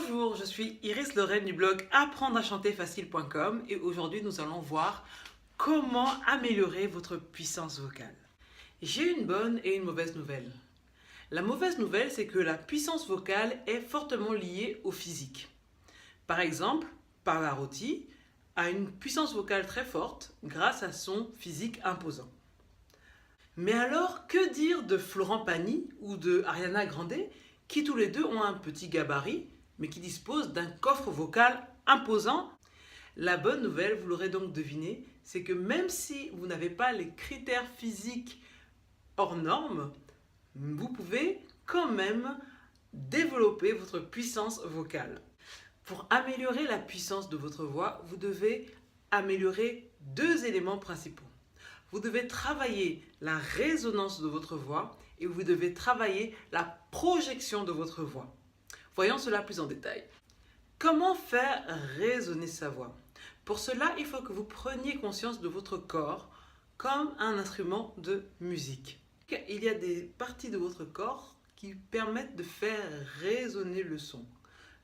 Bonjour, je suis Iris Lorraine du blog apprendre-à-chanter-facile.com et aujourd'hui nous allons voir comment améliorer votre puissance vocale. J'ai une bonne et une mauvaise nouvelle. La mauvaise nouvelle, c'est que la puissance vocale est fortement liée au physique. Par exemple, Pavarotti a une puissance vocale très forte grâce à son physique imposant. Mais alors, que dire de Florent Pagny ou de Ariana Grande qui tous les deux ont un petit gabarit mais qui disposent d'un coffre vocal imposant? La bonne nouvelle, vous l'aurez donc deviné, c'est que même si vous n'avez pas les critères physiques hors normes, vous pouvez quand même développer votre puissance vocale. Pour améliorer la puissance de votre voix, vous devez améliorer deux éléments principaux. Vous devez travailler la résonance de votre voix et vous devez travailler la projection de votre voix. Voyons cela plus en détail. Comment faire résonner sa voix? Pour cela, il faut que vous preniez conscience de votre corps comme un instrument de musique. Il y a des parties de votre corps qui permettent de faire résonner le son.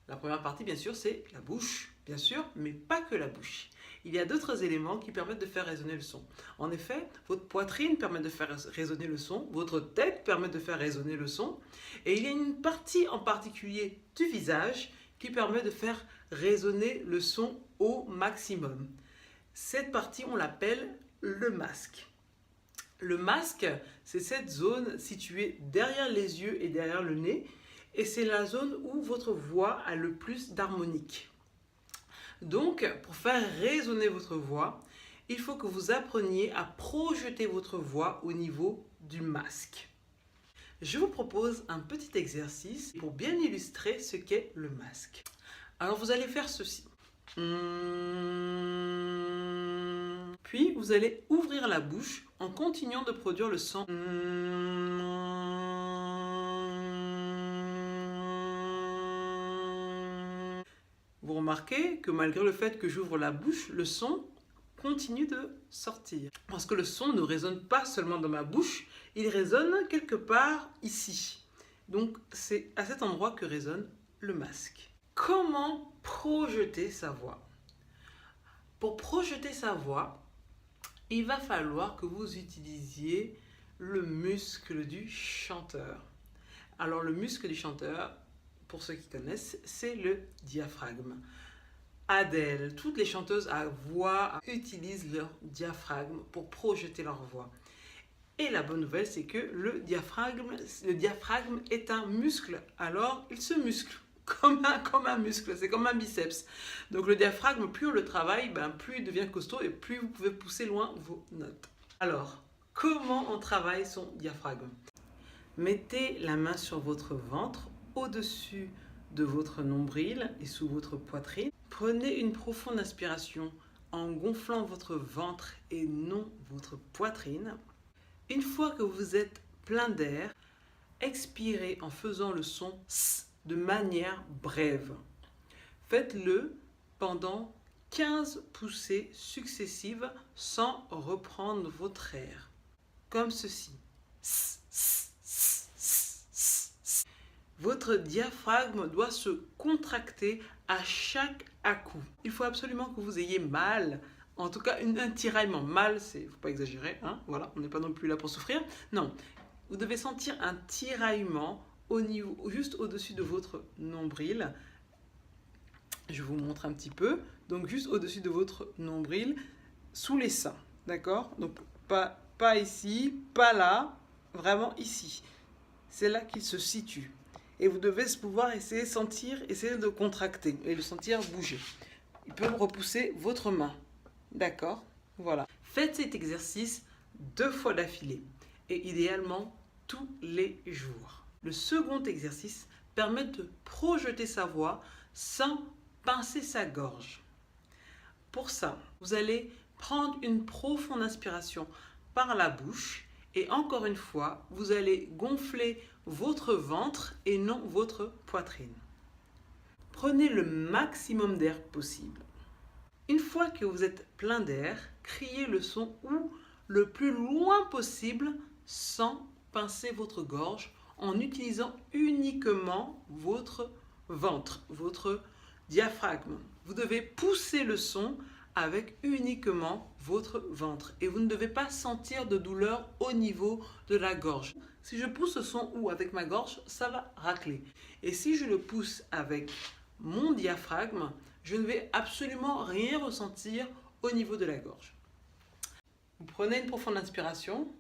La première partie, bien sûr, c'est la bouche, bien sûr, mais pas que la bouche. Il y a d'autres éléments qui permettent de faire résonner le son. En effet, votre poitrine permet de faire résonner le son, votre tête permet de faire résonner le son, et il y a une partie en particulier du visage qui permet de faire résonner le son au maximum. Cette partie, on l'appelle le masque. Le masque, c'est cette zone située derrière les yeux et derrière le nez, et c'est la zone où votre voix a le plus d'harmonique. Donc, pour faire résonner votre voix, il faut que vous appreniez à projeter votre voix au niveau du masque. Je vous propose un petit exercice pour bien illustrer ce qu'est le masque. Alors, vous allez faire ceci. Puis, vous allez ouvrir la bouche en continuant de produire le son. Vous remarquez que malgré le fait que j'ouvre la bouche, le son continue de sortir. Parce que le son ne résonne pas seulement dans ma bouche, il résonne quelque part ici. Donc c'est à cet endroit que résonne le masque. Comment projeter sa voix? Pour projeter sa voix, il va falloir que vous utilisiez le muscle du chanteur. Alors le muscle du chanteur, pour ceux qui connaissent, c'est le diaphragme. Adele, toutes les chanteuses à voix utilisent leur diaphragme pour projeter leur voix. Et la bonne nouvelle, c'est que le diaphragme est un muscle. Alors, il se muscle comme un muscle, c'est comme un biceps. Donc le diaphragme, plus on le travaille, plus il devient costaud et plus vous pouvez pousser loin vos notes. Alors, comment on travaille son diaphragme? Mettez la main sur votre ventre, au-dessus de votre nombril et sous votre poitrine. Prenez une profonde inspiration en gonflant votre ventre et non votre poitrine. Une fois que vous êtes plein d'air, expirez en faisant le son S de manière brève. Faites-le pendant 15 poussées successives sans reprendre votre air. Comme ceci. S, s, s, s, s, s. Votre diaphragme doit se contracter à chaque à-coup. Il faut absolument que vous ayez mal, en tout cas un tiraillement. Mal, il ne faut pas exagérer, hein, voilà, on n'est pas non plus là pour souffrir. Non, vous devez sentir un tiraillement au niveau, juste au-dessus de votre nombril. Je vous montre un petit peu. Donc juste au-dessus de votre nombril, sous les seins, d'accord? Donc pas ici, pas là, vraiment ici. C'est là qu'il se situe. Et vous devez pouvoir essayer de contracter et le sentir bouger. Il peut repousser votre main. D'accord? Voilà. Faites cet exercice 2 fois d'affilée et idéalement tous les jours. Le second exercice permet de projeter sa voix sans pincer sa gorge. Pour ça, vous allez prendre une profonde inspiration par la bouche et encore une fois, vous allez gonfler votre ventre et non votre poitrine. Prenez le maximum d'air possible. Une fois que vous êtes plein d'air, criez le son ou le plus loin possible sans pincer votre gorge en utilisant uniquement votre ventre, votre diaphragme. Vous devez pousser le son avec uniquement votre ventre et vous ne devez pas sentir de douleur au niveau de la gorge. Si je pousse le son ou avec ma gorge, ça va racler. Et si je le pousse avec mon diaphragme, je ne vais absolument rien ressentir au niveau de la gorge. Vous prenez une profonde inspiration.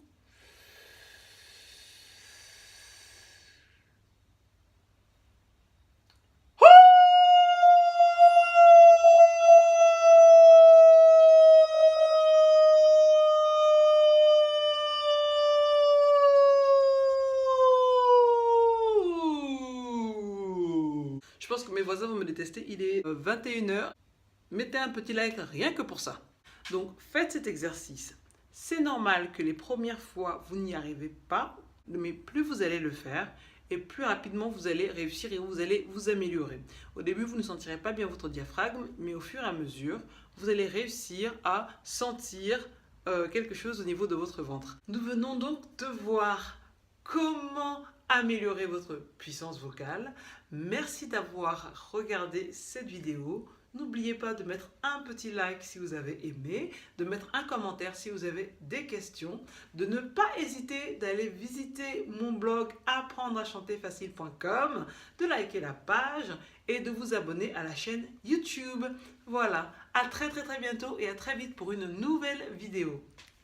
Je pense que mes voisins vont me détester. Il est 21h. Mettez un petit like rien que pour ça. Donc faites cet exercice. C'est normal que les premières fois, vous n'y arrivez pas, mais plus vous allez le faire, et plus rapidement vous allez réussir et vous allez vous améliorer. Au début, vous ne sentirez pas bien votre diaphragme, mais au fur et à mesure, vous allez réussir à sentir quelque chose au niveau de votre ventre. Nous venons donc de voir comment améliorer votre puissance vocale. Merci d'avoir regardé cette vidéo. N'oubliez pas de mettre un petit like si vous avez aimé, de mettre un commentaire si vous avez des questions, de ne pas hésiter d'aller visiter mon blog apprendreachanterfacile.com, de liker la page et de vous abonner à la chaîne YouTube. Voilà, à très bientôt et à très vite pour une nouvelle vidéo.